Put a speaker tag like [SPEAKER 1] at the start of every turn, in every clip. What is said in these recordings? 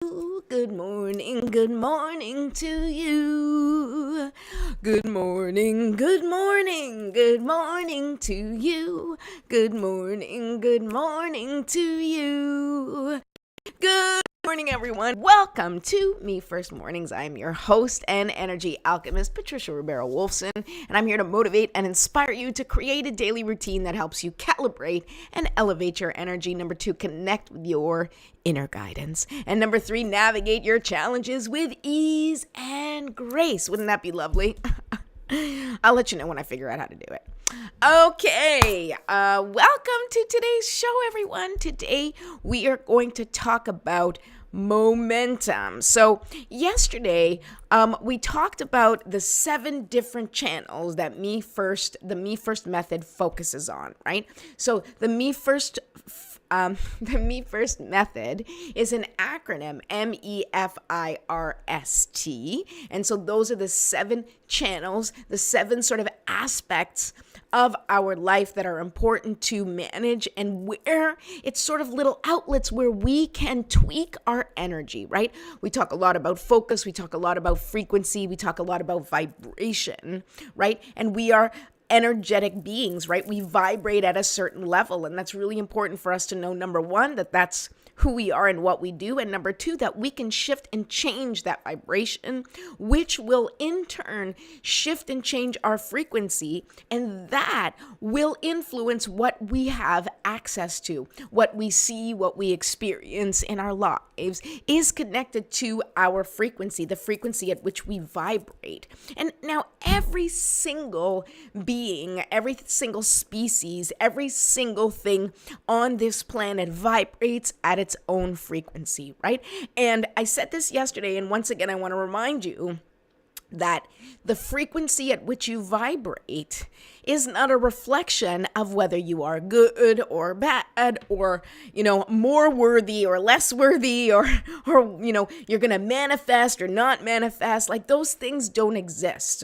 [SPEAKER 1] Good morning to you. Good morning to you. Good morning to you. Good morning, everyone. Welcome to Me First Mornings. I'm your host and energy alchemist, Patricia Rivera Wolfson, and I'm here to motivate and inspire you to create a daily routine that helps you calibrate and elevate your energy. Number 2, connect with your inner guidance. And number 3, navigate your challenges with ease and grace. Wouldn't that be lovely? I'll let you know when I figure out how to do it. Okay, welcome to today's show, everyone. Today we are going to talk about momentum. So yesterday, we talked about the 7 different channels that the Me First method focuses on, right? So the Me First method is an acronym, MEFIRST. And so those are the 7 channels, the 7 sort of aspects of our life that are important to manage, and where it's sort of little outlets where we can tweak our energy, right? We talk a lot about focus, we talk a lot about frequency, we talk a lot about vibration, right? And we are energetic beings, right? We vibrate at a certain level, and that's really important for us to know. Number 1, that's who we are and what we do, and number 2, that we can shift and change that vibration, which will in turn shift and change our frequency, and that will influence what we have access to. What we see, what we experience in our lives is connected to our frequency, the frequency at which we vibrate. And now every single being, every single species, every single thing on this planet vibrates at its own frequency, right? And I said this yesterday, and once again, I want to remind you that the frequency at which you vibrate is not a reflection of whether you are good or bad, or, more worthy or less worthy, or you're going to manifest or not manifest. Like, those things don't exist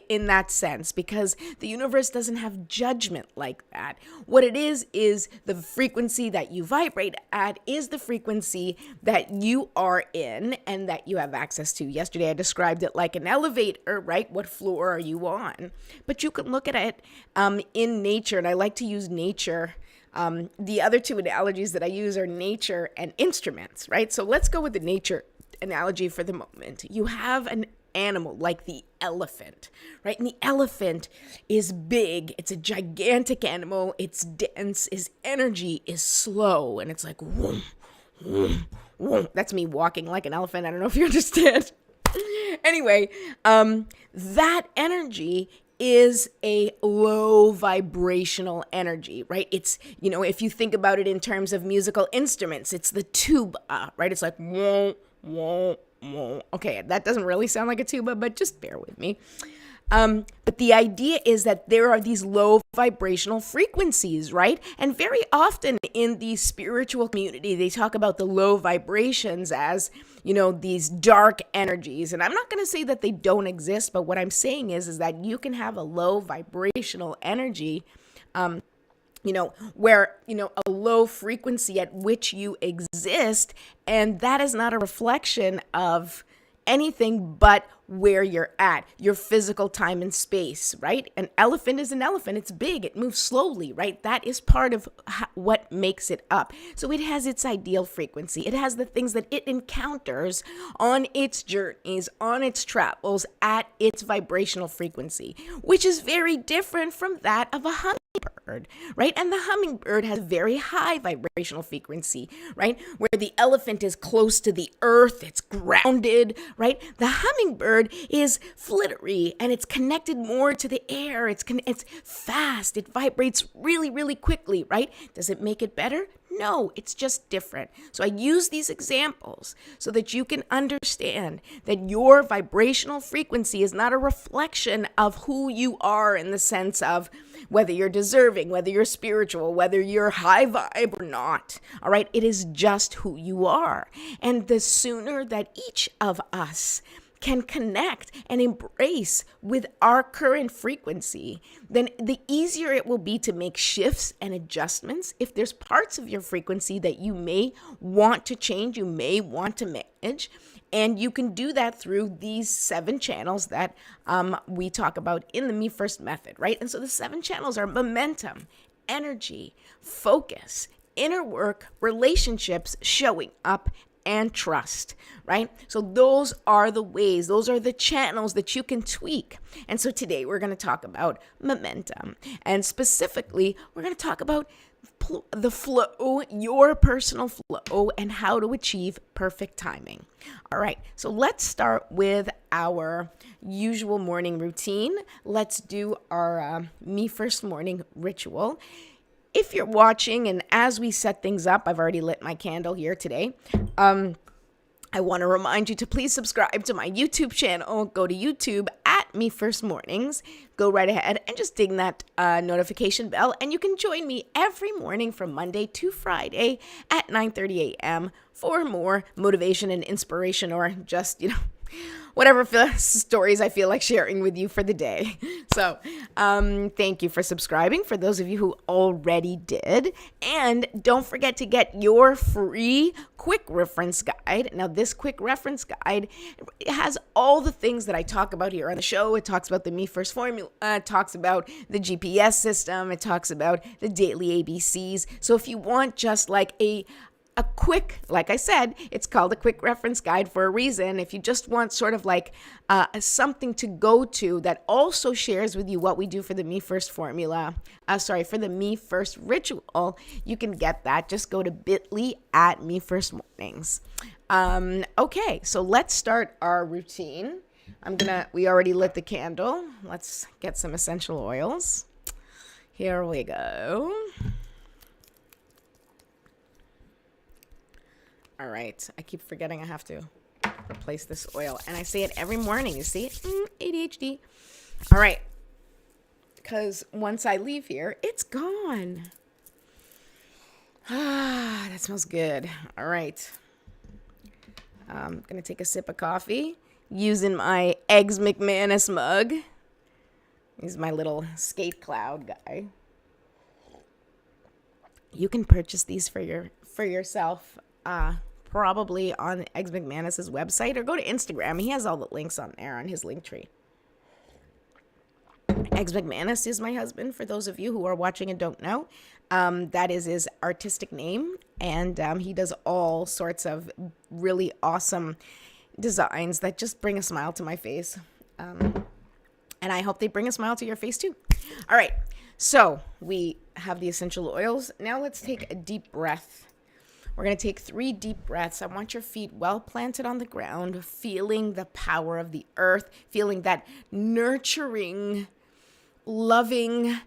[SPEAKER 1] in that sense, because the universe doesn't have judgment like that. What it is the frequency that you vibrate at is the frequency that you are in and that you have access to. Yesterday, I described it like an elevator, right? What floor are you on? But you can look at it in nature, and I like to use nature. The other 2 analogies that I use are nature and instruments, right? So let's go with the nature analogy for the moment. You have an animal like the elephant, right? And the elephant is big. It's a gigantic animal. It's dense. Its energy is slow, and it's like, whoom, whoom, whoom. That's me walking like an elephant. I don't know if you understand. Anyway, that energy is a low vibrational energy, right? It's, if you think about it in terms of musical instruments, it's the tuba, right? It's like, whoa, whoa, whoa. Okay, that doesn't really sound like a tuba, but just bear with me. But the idea is that there are these low vibrational frequencies, right? And very often in the spiritual community, they talk about the low vibrations as, these dark energies. And I'm not going to say that they don't exist, but what I'm saying is that you can have a low vibrational energy, where, a low frequency at which you exist, and that is not a reflection of anything but where you're at, your physical time and space, right? An elephant is an elephant. It's big. It moves slowly, right? That is part of what makes it up. So it has its ideal frequency. It has the things that it encounters on its journeys, on its travels, at its vibrational frequency, which is very different from that of a hummingbird, right? And the hummingbird has a very high vibrational frequency, right? Where the elephant is close to the earth, it's grounded, right? The hummingbird is flittery, and it's connected more to the air. It's fast. It vibrates really, really quickly, right? Does it make it better? No, it's just different. So I use these examples so that you can understand that your vibrational frequency is not a reflection of who you are in the sense of whether you're deserving, whether you're spiritual, whether you're high vibe or not. All right, it is just who you are. And the sooner that each of us can connect and embrace with our current frequency, then the easier it will be to make shifts and adjustments. If there's parts of your frequency that you may want to change, you may want to manage, and you can do that through these 7 channels that we talk about in the Me First method, right? And so the 7 channels are momentum, energy, focus, inner work, relationships, showing up, and trust, right? So those are the ways, those are the channels that you can tweak. And so today we're going to talk about momentum. And specifically, we're going to talk about the flow, your personal flow, and how to achieve perfect timing. All right, so let's start with our usual morning routine. Let's do our Me First morning ritual. If you're watching, and as we set things up, I've already lit my candle here today. I want to remind you to please subscribe to my YouTube channel. Go to YouTube at Me First Mornings. Go right ahead and just ding that notification bell. And you can join me every morning from Monday to Friday at 9:30 a.m. for more motivation and inspiration, or just, whatever stories I feel like sharing with you for the day. So thank you for subscribing, for those of you who already did. And don't forget to get your free quick reference guide. Now, this quick reference guide, it has all the things that I talk about here on the show. It talks about the Me First formula. It talks about the GPS system. It talks about the daily ABCs. So if you want just like a quick, like I said, it's called a quick reference guide for a reason. If you just want sort of like something to go to that also shares with you what we do for the Me First formula, for the Me First ritual, you can get that. Just go to bit.ly at Me First Mornings. Okay, so let's start our routine. We already lit the candle. Let's get some essential oils. Here we go. All right, I keep forgetting I have to replace this oil. And I say it every morning, you see? ADHD. All right, because once I leave here, it's gone. That smells good. All right. I'm going to take a sip of coffee using my Eggs McManus mug. He's my little skate cloud guy. You can purchase these for yourself. Probably on Eggs McManus's website, or go to Instagram. He has all the links on there on his link tree. Eggs McManus is my husband, for those of you who are watching and don't know. That is his artistic name, and he does all sorts of really awesome designs that just bring a smile to my face. And I hope they bring a smile to your face too. All right, so we have the essential oils. Now let's take a deep breath. We're going to take 3 deep breaths. I want your feet well planted on the ground, feeling the power of the earth, feeling that nurturing, loving,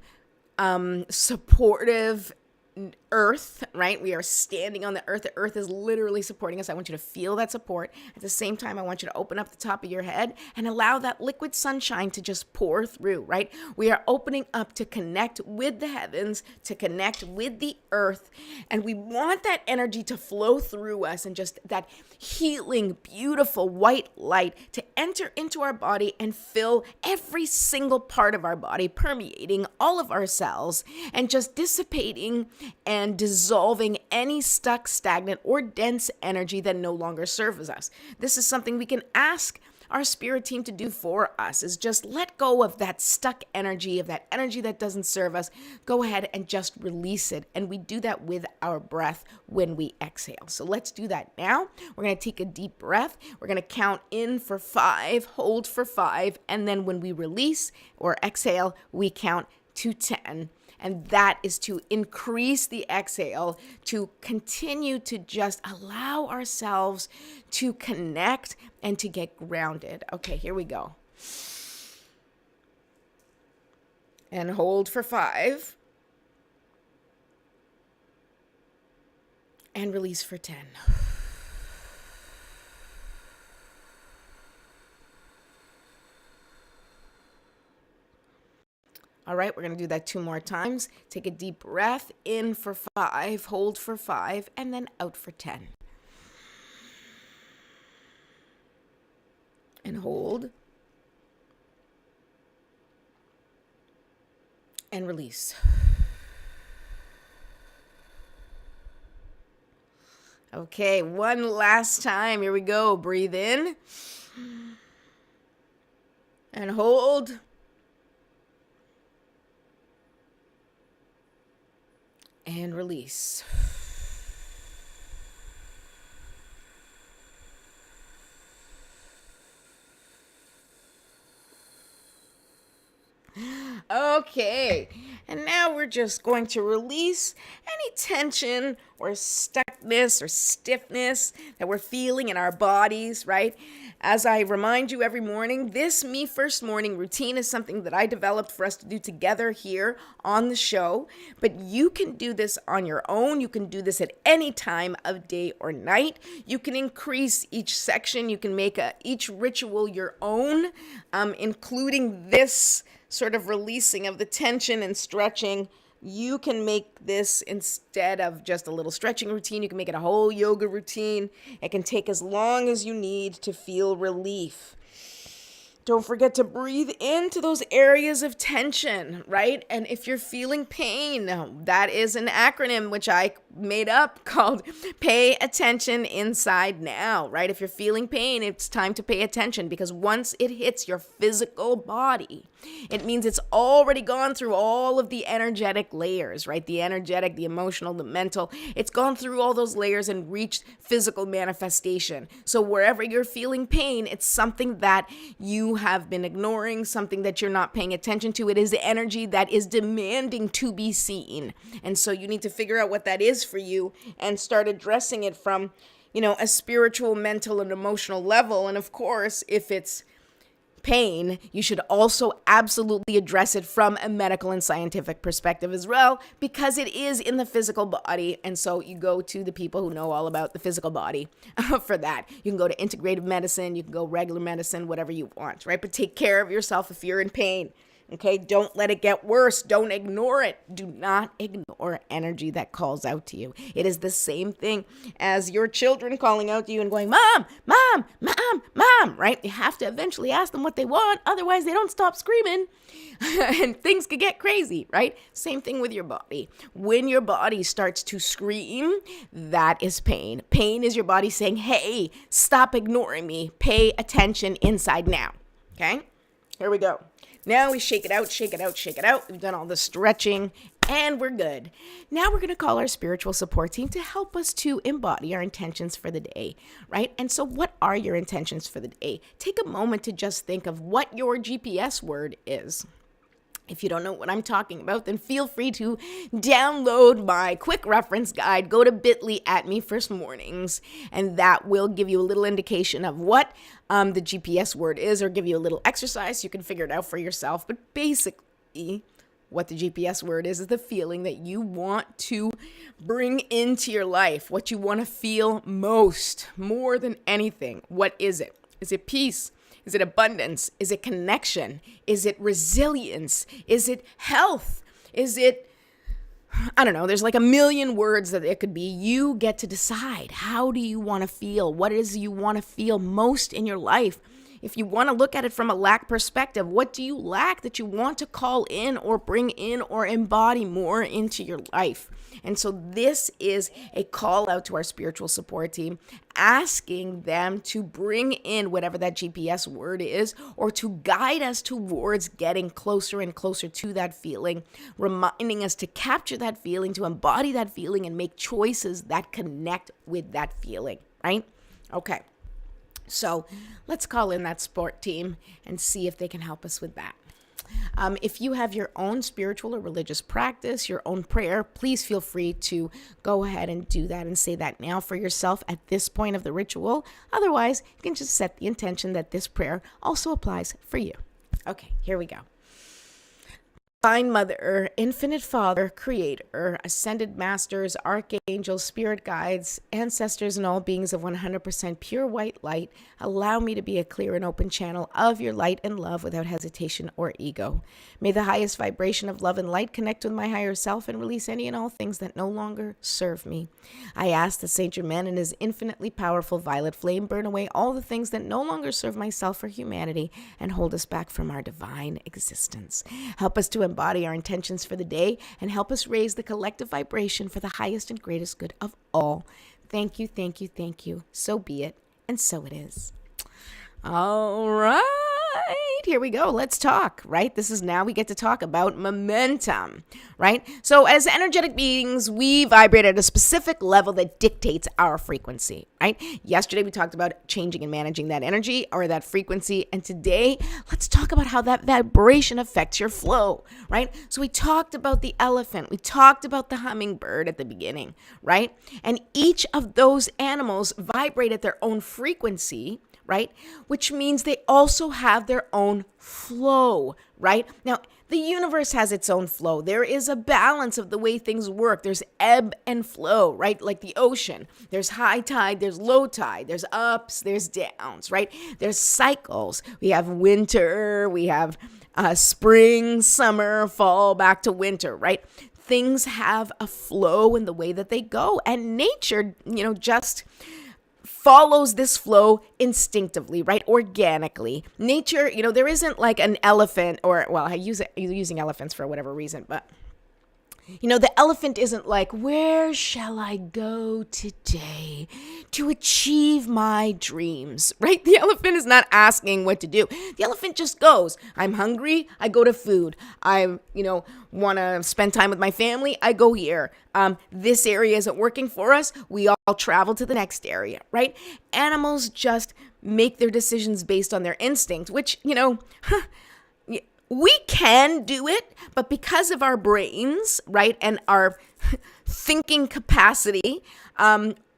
[SPEAKER 1] supportive earth, right? We are standing on the earth. The earth is literally supporting us. I want you to feel that support. At the same time, I want you to open up the top of your head and allow that liquid sunshine to just pour through, right? We are opening up to connect with the heavens, to connect with the earth. And we want that energy to flow through us, and just that healing, beautiful white light to enter into our body and fill every single part of our body, permeating all of our cells and just dissipating and dissolving any stuck, stagnant, or dense energy that no longer serves us. This is something we can ask our spirit team to do for us, is just let go of that stuck energy, of that energy that doesn't serve us. Go ahead and just release it. And we do that with our breath when we exhale. So let's do that now. We're going to take a deep breath. We're going to count in for 5, hold for 5, and then when we release or exhale, we count to 10. And that is to increase the exhale, to continue to just allow ourselves to connect and to get grounded. Okay, here we go. And hold for 5. And release for 10. All right, we're going to do that 2 more times. Take a deep breath in for 5, hold for 5, and then out for 10. And hold. And release. Okay, one last time. Here we go. Breathe in. And hold. And release. Okay, and now we're just going to release any tension or stuckness or stiffness that we're feeling in our bodies, right? As I remind you every morning, this Me First morning routine is something that I developed for us to do together here on the show, but you can do this on your own. You can do this at any time of day or night. You can increase each section. You can make each ritual your own, including this sort of releasing of the tension and stretching. You can make this, instead of just a little stretching routine, you can make it a whole yoga routine. It can take as long as you need to feel relief. Don't forget to breathe into those areas of tension, right? And if you're feeling pain, that is an acronym which I made up called Pay Attention Inside Now, right? If you're feeling pain, it's time to pay attention, because once it hits your physical body, it means it's already gone through all of the energetic layers, right? The energetic, the emotional, the mental. It's gone through all those layers and reached physical manifestation. So wherever you're feeling pain, it's something that you have been ignoring, something that you're not paying attention to. It is the energy that is demanding to be seen. And so you need to figure out what that is for you and start addressing it from, a spiritual, mental, and emotional level. And of course, if it's pain, you should also absolutely address it from a medical and scientific perspective as well, because it is in the physical body. And so you go to the people who know all about the physical body for that. You can go to integrative medicine, you can go regular medicine, whatever you want, right? But take care of yourself if you're in pain. Okay, don't let it get worse. Don't ignore it. Do not ignore energy that calls out to you. It is the same thing as your children calling out to you and going, Mom, Mom, Mom, Mom, right? You have to eventually ask them what they want. Otherwise, they don't stop screaming and things could get crazy, right? Same thing with your body. When your body starts to scream, that is pain. Pain is your body saying, hey, stop ignoring me. Pay attention inside now. Okay, here we go. Now we shake it out, shake it out, shake it out. We've done all the stretching and we're good. Now we're going to call our spiritual support team to help us to embody our intentions for the day, right? And so what are your intentions for the day? Take a moment to just think of what your GPS word is. If you don't know what I'm talking about, then feel free to download my quick reference guide. Go to bit.ly/MeFirstMornings, and that will give you a little indication of what the GPS word is, or give you a little exercise so you can figure it out for yourself. But basically, what the GPS word is the feeling that you want to bring into your life, what you want to feel most, more than anything. What is it? Is it peace? Is it abundance? Is it connection? Is it resilience? Is it health? Is it, I don't know, there's like a million words that it could be. You get to decide. How do you want to feel? What is you want to feel most in your life? If you want to look at it from a lack perspective, what do you lack that you want to call in or bring in or embody more into your life? And so this is a call out to our spiritual support team, asking them to bring in whatever that GPS word is, or to guide us towards getting closer and closer to that feeling, reminding us to capture that feeling, to embody that feeling, and make choices that connect with that feeling, right? Okay. So let's call in that support team and see if they can help us with that. If you have your own spiritual or religious practice, your own prayer, please feel free to go ahead and do that and say that now for yourself at this point of the ritual. Otherwise, you can just set the intention that this prayer also applies for you. Okay, here we go. Divine Mother, Infinite Father, Creator, Ascended Masters, Archangels, Spirit Guides, Ancestors, and all beings of 100% pure white light, allow me to be a clear and open channel of your light and love without hesitation or ego. May the highest vibration of love and light connect with my higher self and release any and all things that no longer serve me. I ask that Saint Germain and his infinitely powerful violet flame burn away all the things that no longer serve myself or humanity and hold us back from our divine existence. Help us to embody our intentions for the day and help us raise the collective vibration for the highest and greatest good of all. Thank you, thank you, thank you. So be it, and so it is. All right, here we go. Let's talk, right? This is now we get to talk about momentum, right? So as energetic beings, we vibrate at a specific level that dictates our frequency, right? Yesterday, we talked about changing and managing that energy or that frequency. And today, let's talk about how that vibration affects your flow, right? So we talked about the elephant. We talked about the hummingbird at the beginning, right? And each of those animals vibrate at their own frequency, right? Which means they also have their own flow, right? Now, the universe has its own flow. There is a balance of the way things work. There's ebb and flow, right? Like the ocean. There's high tide, there's low tide, there's ups, there's downs, right? There's cycles. We have winter, we have spring, summer, fall, back to winter, right? Things have a flow in the way that they go. And nature, just follows this flow instinctively, right? Organically. Nature, there isn't like an elephant you're using elephants for whatever reason, but the elephant isn't like, where shall I go today to achieve my dreams, right? The elephant is not asking what to do. The elephant just goes. I'm hungry, I go to food. I, want to spend time with my family, I go here. This area isn't working for us, we all travel to the next area, right? Animals just make their decisions based on their instinct, which, we can do it, but because of our brains, right, and our thinking capacity,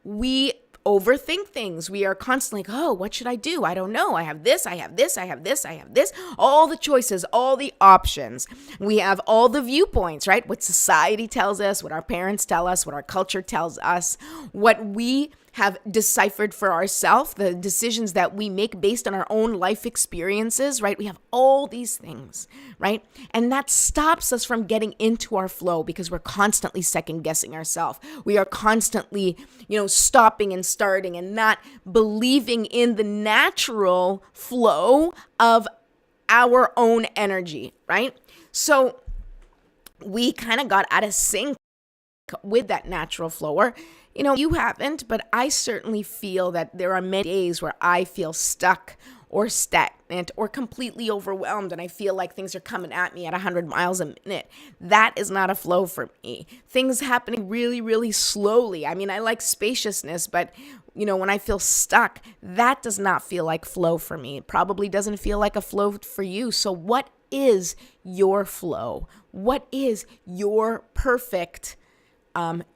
[SPEAKER 1] we overthink things. We are constantly like, oh, what should I do? I don't know. I have this, I have this, I have this, I have this. All the choices, all the options. We have all the viewpoints, right? What society tells us, what our parents tell us, what our culture tells us, what we have deciphered for ourselves, the decisions that we make based on our own life experiences, right? We have all these things, right? And that stops us from getting into our flow because we're constantly second guessing ourselves. We are constantly, stopping and starting and not believing in the natural flow of our own energy, right? So we kind of got out of sync with that natural flow. Or you haven't, but I certainly feel that there are many days where I feel stuck or stagnant or completely overwhelmed and I feel like things are coming at me at 100 miles a minute. That is not a flow for me. Things happening really, really slowly. I mean, I like spaciousness, but when I feel stuck, that does not feel like flow for me. It probably doesn't feel like a flow for you. So what is your flow? What is your perfect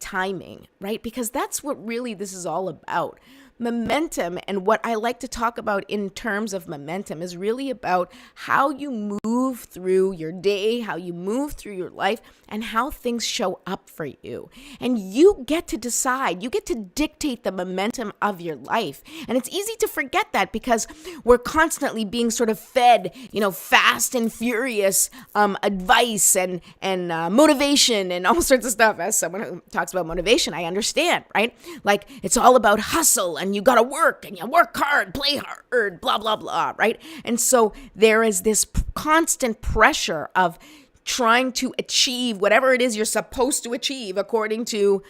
[SPEAKER 1] timing, right? Because that's what really this is all about. Momentum, and what I like to talk about in terms of momentum, is really about how you move through your day, how you move through your life, and how things show up for you. And you get to decide, you get to dictate the momentum of your life. And it's easy to forget that because we're constantly being sort of fed, fast and furious advice and motivation and all sorts of stuff. As someone who talks about motivation, I understand, right? Like it's all about hustle and you got to work and you work hard, play hard, blah, blah, blah, right? And so there is this constant pressure of trying to achieve whatever it is you're supposed to achieve according to,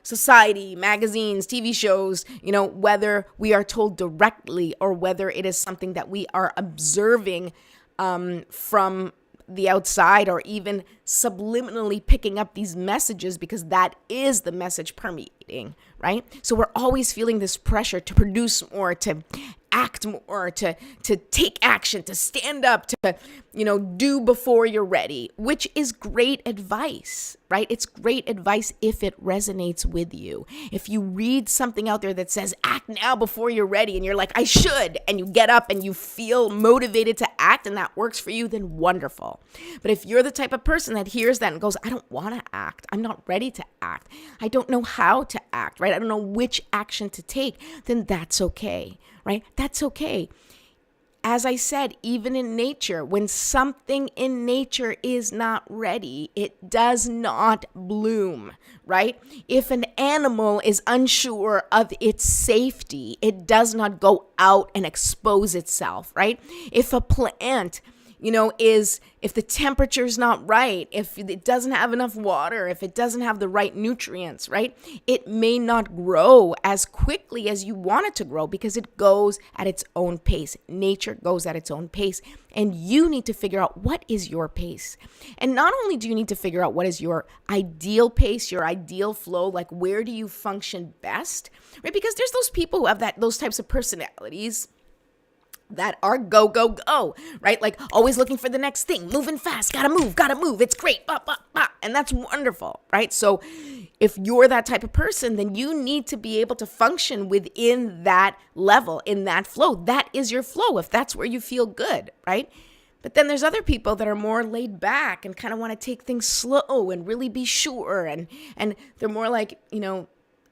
[SPEAKER 1] society, magazines, TV shows, whether we are told directly or whether it is something that we are observing from the outside or even subliminally picking up these messages because that is the message permeating, right? So we're always feeling this pressure to produce more, to act more, to take action, to stand up, to, do before you're ready, which is great advice, right? It's great advice if it resonates with you. If you read something out there that says act now before you're ready and you're like, I should, and you get up and you feel motivated to act and that works for you, then wonderful. But if you're the type of person that hears that and goes, I don't want to act, I'm not ready to act, I don't know how to act, right? I don't know which action to take, then that's okay, right? That's okay. As I said, even in nature, when something in nature is not ready, it does not bloom, right? If an animal is unsure of its safety, it does not go out and expose itself, right? If a plant if the temperature's not right, if it doesn't have enough water, if it doesn't have the right nutrients, right, it may not grow as quickly as you want it to grow because it goes at its own pace. Nature goes at its own pace, and you need to figure out what is your pace. And not only do you need to figure out what is your ideal pace, your ideal flow, like where do you function best, right? Because there's those people who have those types of personalities that are go, go, go, right? Like always looking for the next thing, moving fast, gotta move, it's great, bah, bah, bah. And that's wonderful, right? So if you're that type of person, then you need to be able to function within that level, in that flow. That is your flow if that's where you feel good, right? But then there's other people that are more laid back and kind of want to take things slow and really be sure. And they're more like,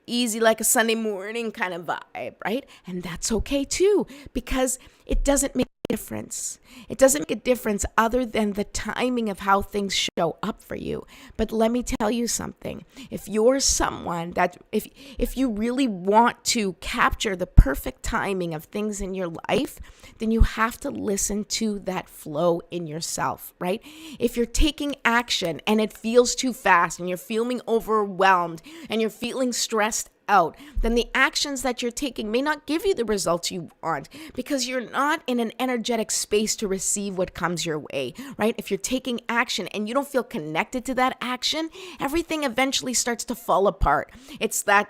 [SPEAKER 1] easy like a Sunday morning kind of vibe, right? And that's okay too, because it doesn't make a difference. It doesn't make a difference other than the timing of how things show up for you. But let me tell you something. If you're someone that, if you really want to capture the perfect timing of things in your life, then you have to listen to that flow in yourself, right? If you're taking action and it feels too fast and you're feeling overwhelmed and you're feeling stressed out, then the actions that you're taking may not give you the results you want because you're not in an energetic space to receive what comes your way, right? If you're taking action and you don't feel connected to that action, everything eventually starts to fall apart. It's that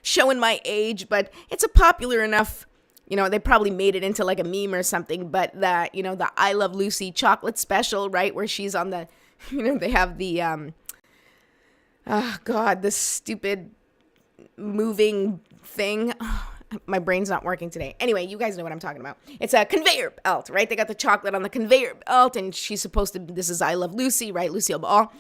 [SPEAKER 1] showing my age, but it's a popular enough, they probably made it into like a meme or something, but that, the I Love Lucy chocolate special, right? Where she's on the, they have the, the stupid moving thing. Oh, my brain's not working today. Anyway, you guys know what I'm talking about. It's a conveyor belt, right? They got the chocolate on the conveyor belt, and she's supposed to, this is I Love Lucy, right? Lucille Ball,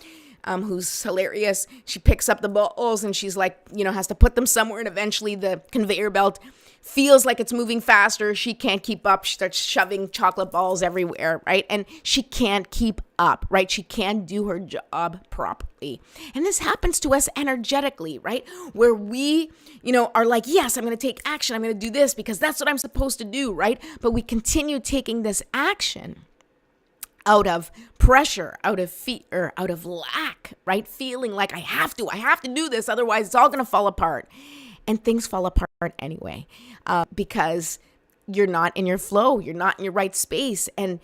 [SPEAKER 1] who's hilarious. She picks up the balls and she's like, has to put them somewhere, and eventually the conveyor belt feels like it's moving faster. She can't keep up. She starts shoving chocolate balls everywhere, right? And she can't keep up, right? She can't do her job properly. And this happens to us energetically, right? Where we, are like, yes, I'm going to take action. I'm going to do this because that's what I'm supposed to do, right? But we continue taking this action out of pressure, out of fear, out of lack, right? Feeling like I have to do this. Otherwise it's all going to fall apart. And things fall apart anyway, because you're not in your flow, you're not in your right space, and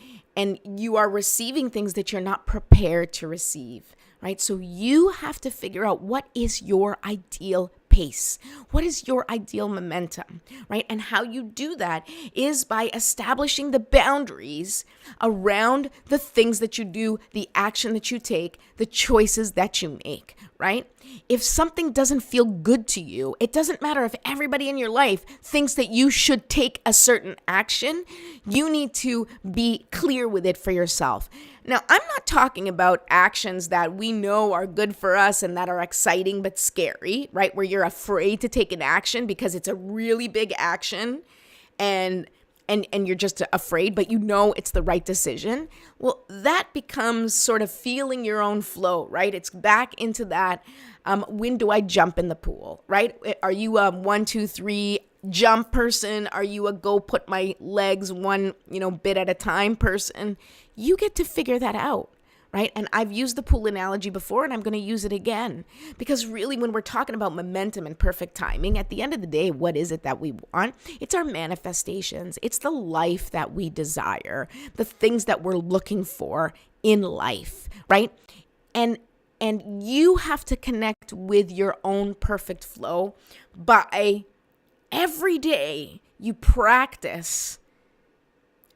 [SPEAKER 1] you are receiving things that you're not prepared to receive, right? So you have to figure out what is your ideal pace. What is your ideal momentum, right? And how you do that is by establishing the boundaries around the things that you do, the action that you take, the choices that you make, right? If something doesn't feel good to you, it doesn't matter if everybody in your life thinks that you should take a certain action. You need to be clear with it for yourself. Now, I'm not talking about actions that we know are good for us and that are exciting but scary, right? Where you're afraid to take an action because it's a really big action and you're just afraid, but it's the right decision. Well, that becomes sort of feeling your own flow, right? It's back into that, when do I jump in the pool, right? Are you a 1, 2, 3 jump person? Are you a go put my legs one, bit at a time person? You get to figure that out. Right? And I've used the pool analogy before, and I'm going to use it again. Because really, when we're talking about momentum and perfect timing, at the end of the day, what is it that we want? It's our manifestations. It's the life that we desire, the things that we're looking for in life, right? And you have to connect with your own perfect flow by every day you practice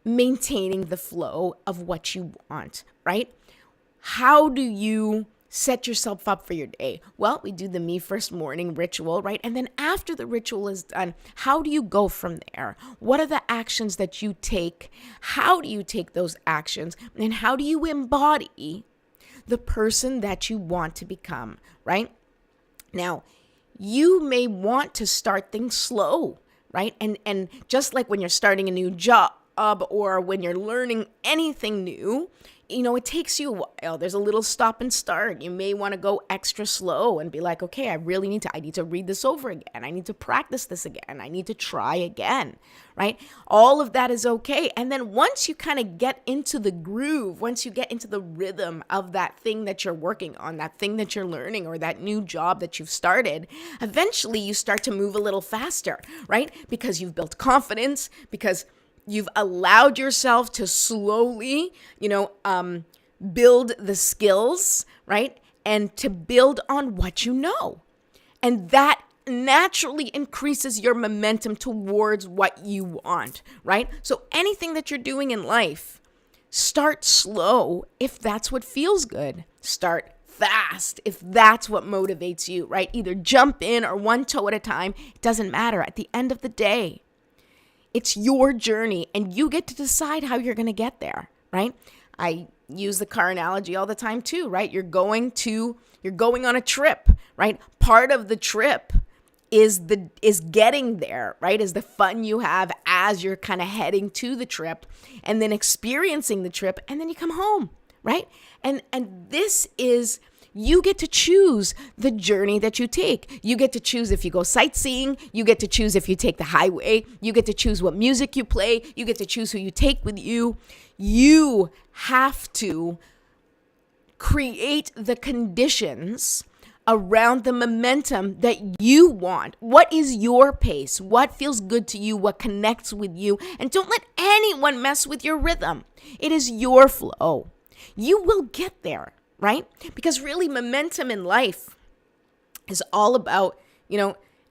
[SPEAKER 1] maintaining the flow of what you want, right? How do you set yourself up for your day? Well, we do the Me First morning ritual, right? And then after the ritual is done, how do you go from there? What are the actions that you take? How do you take those actions? And how do you embody the person that you want to become, right? Now, you may want to start things slow, right? And just like when you're starting a new job or when you're learning anything new, it takes you a while. There's a little stop and start. You may want to go extra slow and be like, okay, I need to read this over again. I need to practice this again. I need to try again, right? All of that is okay. And then once you kind of get into the groove, once you get into the rhythm of that thing that you're working on, that thing that you're learning, or that new job that you've started, eventually you start to move a little faster, right? Because you've built confidence, because you've allowed yourself to slowly, build the skills, right? And to build on what you know. And that naturally increases your momentum towards what you want, right? So anything that you're doing in life, start slow if that's what feels good. Start fast if that's what motivates you, right? Either jump in or one toe at a time. It doesn't matter. At the end of the day, it's your journey and you get to decide how you're going to get there, right? I use the car analogy all the time too, right? You're going on a trip, right? Part of the trip is getting there, right? Is the fun you have as you're kind of heading to the trip and then experiencing the trip, and then you come home, right? And this is, you get to choose the journey that you take. You get to choose if you go sightseeing. You get to choose if you take the highway. You get to choose what music you play. You get to choose who you take with you. You have to create the conditions around the momentum that you want. What is your pace? What feels good to you? What connects with you? And don't let anyone mess with your rhythm. It is your flow. You will get there, right? Because really, momentum in life is all about,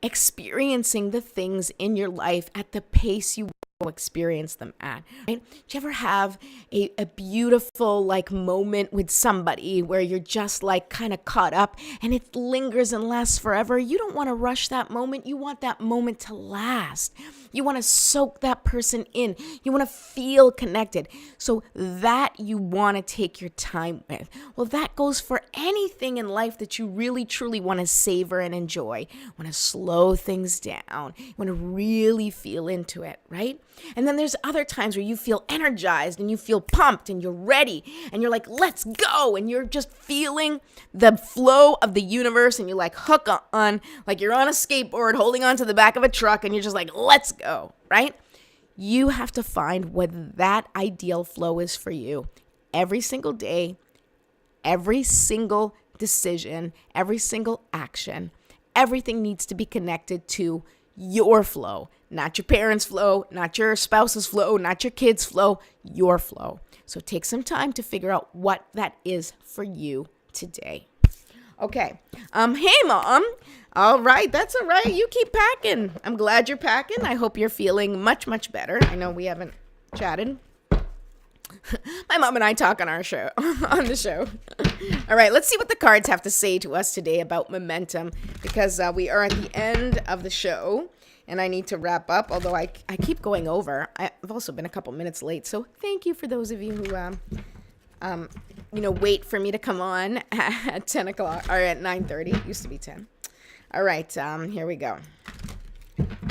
[SPEAKER 1] experiencing the things in your life at the pace you experience them at, right? Do you ever have a beautiful moment with somebody where you're just kind of caught up and it lingers and lasts forever? You don't want to rush that moment. You want that moment to last. You want to soak that person in. You want to feel connected. So that you want to take your time with. Well, that goes for anything in life that you really, truly want to savor and enjoy. You want to slow things down. You want to really feel into it, right? And then there's other times where you feel energized and you feel pumped and you're ready and you're like, let's go. And you're just feeling the flow of the universe and you're like hook on, like you're on a skateboard holding onto the back of a truck and you're just like, let's go, right? You have to find what that ideal flow is for you every single day, every single decision, every single action. Everything needs to be connected to your flow, not your parents' flow, not your spouse's flow, not your kids' flow, your flow. So take some time to figure out what that is for you today. Okay. Hey, Mom. All right. That's all right. You keep packing. I'm glad you're packing. I hope you're feeling much, much better. I know we haven't chatted. My mom and I talk on our show, on the show. All right, let's see what the cards have to say to us today about momentum, because we are at the end of the show and I need to wrap up, although I keep going over. I've also been a couple minutes late, so thank you for those of you who, wait for me to come on at 10 o'clock or at 9:30. It used to be 10. All right, here we go.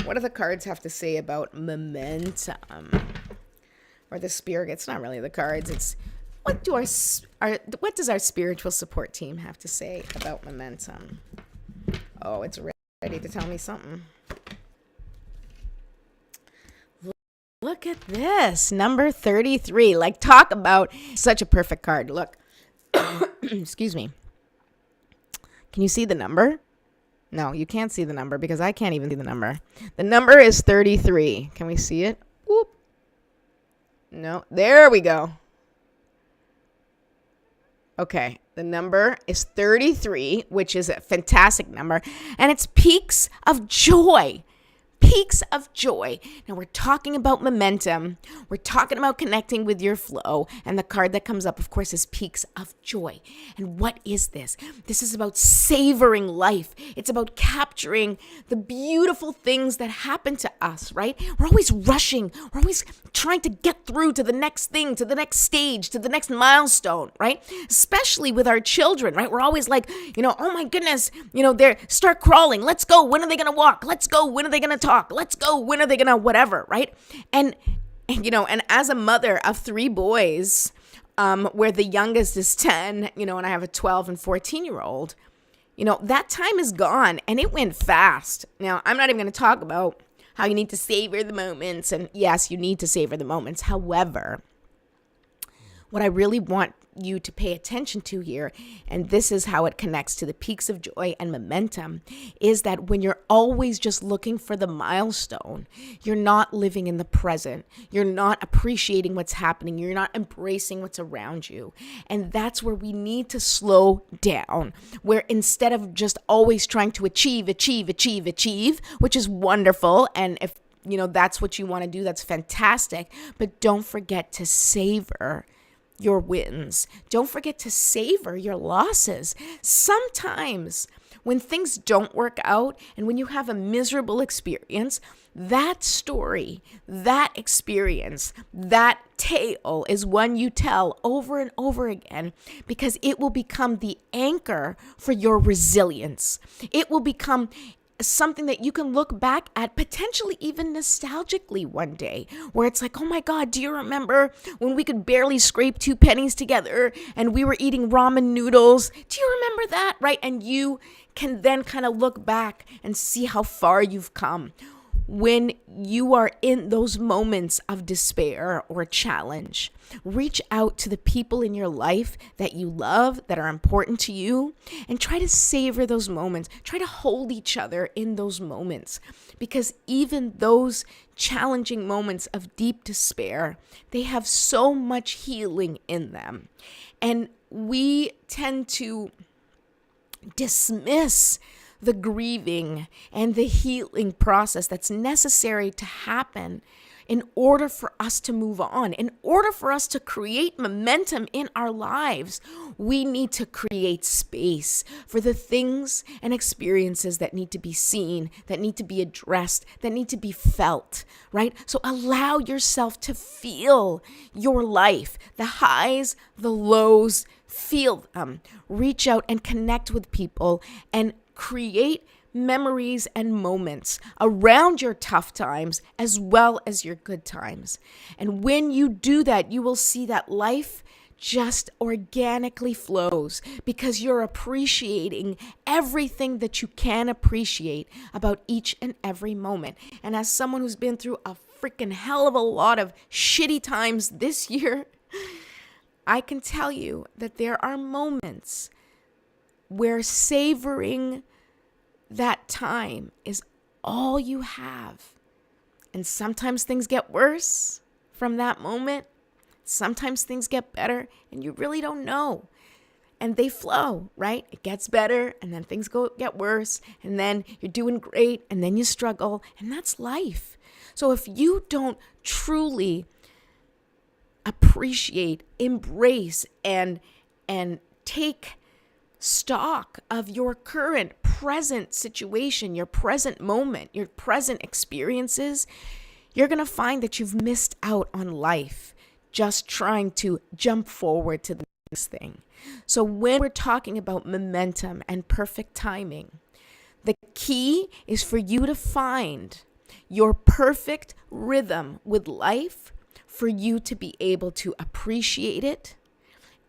[SPEAKER 1] What do the cards have to say about momentum? Or the spirit? It's not really the cards. It's what does our spiritual support team have to say about momentum? Oh, it's ready to tell me something. Look at this, number 33. Talk about such a perfect card. Look, excuse me. Can you see the number? No, you can't see the number because I can't even see the number. The number is 33. Can we see it? Whoop. No, there we go. Okay, the number is 33, which is a fantastic number, and it's peaks of joy. Peaks of joy. Now we're talking about momentum. We're talking about connecting with your flow. And the card that comes up, of course, is peaks of joy. And what is this? This is about savoring life. It's about capturing the beautiful things that happen to us, right? We're always rushing. We're always trying to get through to the next thing, to the next stage, to the next milestone, right? Especially with our children, right? We're always like, oh my goodness, they start crawling. Let's go. When are they going to walk? Let's go. When are they going to talk? Let's go. When are they going to whatever, right? And as a mother of 3 boys, where the youngest is 10, and I have a 12 and 14-year-old, that time is gone and it went fast. Now, I'm not even going to talk about how you need to savor the moments. And yes, you need to savor the moments. However, what I really want you to pay attention to here, and this is how it connects to the peaks of joy and momentum, is that when you're always just looking for the milestone, you're not living in the present. You're not appreciating what's happening. You're not embracing what's around you. And that's where we need to slow down, where instead of just always trying to achieve, which is wonderful, and if that's what you want to do, that's fantastic, but don't forget to savor your wins. Don't forget to savor your losses. Sometimes when things don't work out and when you have a miserable experience, that story, that experience, that tale is one you tell over and over again, because it will become the anchor for your resilience. It will become something that you can look back at, potentially even nostalgically one day, where it's like, oh my God, do you remember when we could barely scrape 2 pennies together and we were eating ramen noodles? Do you remember that? Right? And you can then kind of look back and see how far you've come. When you are in those moments of despair or challenge, reach out to the people in your life that you love, that are important to you, and try to savor those moments. Try to hold each other in those moments, because even those challenging moments of deep despair, they have so much healing in them. And we tend to dismiss the grieving and the healing process that's necessary to happen in order for us to move on. In order for us to create momentum in our lives, we need to create space for the things and experiences that need to be seen, that need to be addressed, that need to be felt, right? So allow yourself to feel your life, the highs, the lows, feel them. Reach out and connect with people and create memories and moments around your tough times as well as your good times. And when you do that, you will see that life just organically flows, because you're appreciating everything that you can appreciate about each and every moment. And as someone who's been through a freaking hell of a lot of shitty times this year, I can tell you that there are moments where savoring that time is all you have. And sometimes things get worse from that moment. Sometimes things get better and you really don't know. And they flow, right? It gets better and then things get worse, and then you're doing great and then you struggle, and that's life. So if you don't truly appreciate, embrace, and take stock of your current present situation, your present moment, your present experiences, you're going to find that you've missed out on life just trying to jump forward to the next thing. So when we're talking about momentum and perfect timing, the key is for you to find your perfect rhythm with life, for you to be able to appreciate it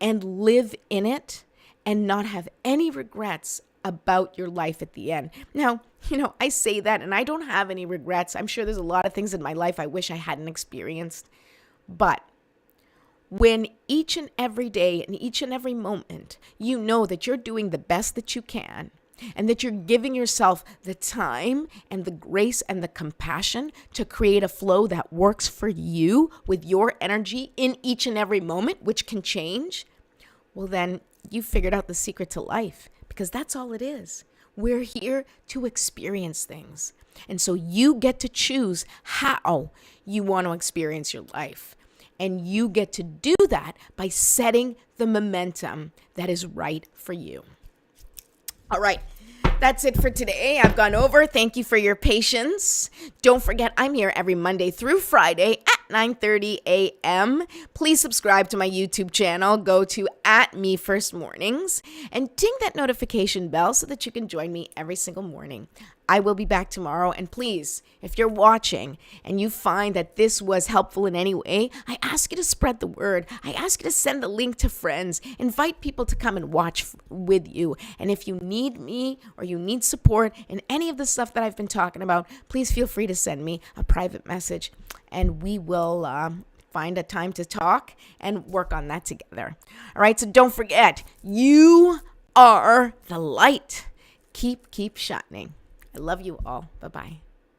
[SPEAKER 1] and live in it and not have any regrets about your life at the end. Now, I say that and I don't have any regrets. I'm sure there's a lot of things in my life I wish I hadn't experienced. But when each and every day and each and every moment, you know that you're doing the best that you can, and that you're giving yourself the time and the grace and the compassion to create a flow that works for you with your energy in each and every moment, which can change, well, then you figured out the secret to life, because that's all it is. We're here to experience things. And so you get to choose how you want to experience your life. And you get to do that by setting the momentum that is right for you. All right. That's it for today. I've gone over. Thank you for your patience. Don't forget, I'm here every Monday through Friday at 9:30 a.m. Please subscribe to my YouTube channel. Go to @MeFirstMornings and ding that notification bell so that you can join me every single morning. I will be back tomorrow. And please, if you're watching and you find that this was helpful in any way, I ask you to spread the word. I ask you to send the link to friends. Invite people to come and watch with you. And if you need me or you need support in any of the stuff that I've been talking about, please feel free to send me a private message and we will find a time to talk and work on that together. All right, so don't forget, you are the light. Keep shining. I love you all. Bye-bye.